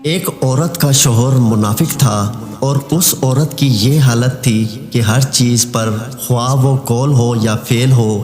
ایک عورت کا شوہر منافق تھا اور اس عورت کی یہ حالت تھی کہ ہر چیز پر خواہ وہ قول ہو یا فعل ہو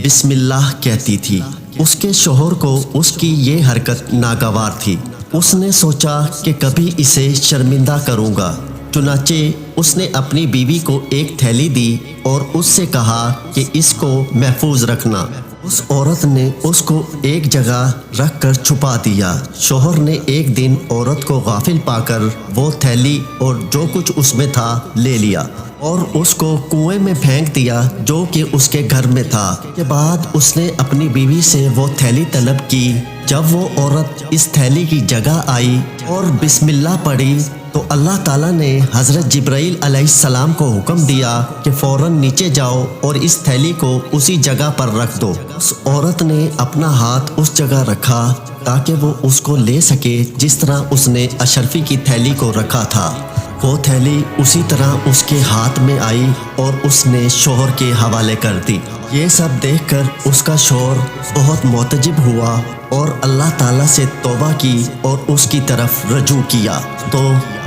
بسم اللہ کہتی تھی۔ اس کے شوہر کو اس کی یہ حرکت ناگوار تھی۔ اس نے سوچا کہ کبھی اسے شرمندہ کروں گا، چنانچہ اس نے اپنی بیوی کو ایک تھیلی دی اور اس سے کہا کہ اس کو محفوظ رکھنا۔ اس عورت نے اس کو ایک جگہ رکھ کر چھپا دیا۔ شوہر نے ایک دن عورت کو غافل پا کر وہ تھیلی اور جو کچھ اس میں تھا لے لیا اور اس کو کنویں میں پھینک دیا جو کہ اس کے گھر میں تھا۔ اس کے بعد اس نے اپنی بیوی سے وہ تھیلی طلب کی۔ جب وہ عورت اس تھیلی کی جگہ آئی اور بسم اللہ پڑھی تو اللہ تعالیٰ نے حضرت جبرائیل علیہ السلام کو حکم دیا کہ فوراً نیچے جاؤ اور اس تھیلی کو اسی جگہ پر رکھ دو۔ اس عورت نے اپنا ہاتھ اس جگہ رکھا تاکہ وہ اس کو لے سکے جس طرح اس نے اشرفی کی تھیلی کو رکھا تھا۔ وہ تھیلی اسی طرح اس کے ہاتھ میں آئی اور اس نے شوہر کے حوالے کر دی۔ یہ سب دیکھ کر اس کا شوہر بہت معتجب ہوا اور اللہ تعالیٰ سے توبہ کی اور اس کی طرف رجوع کیا۔ تو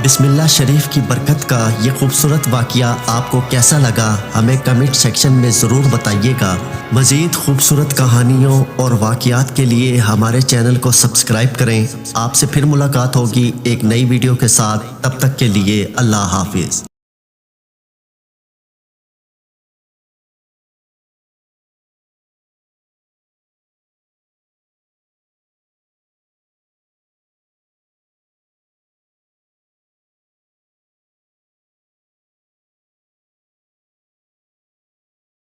بسم اللہ شریف کی برکت کا یہ خوبصورت واقعہ آپ کو کیسا لگا ہمیں کمنٹ سیکشن میں ضرور بتائیے گا۔ مزید خوبصورت کہانیوں اور واقعات کے لیے ہمارے چینل کو سبسکرائب کریں۔ آپ سے پھر ملاقات ہوگی ایک نئی ویڈیو کے ساتھ، تب تک کے لیے اللہ حافظ۔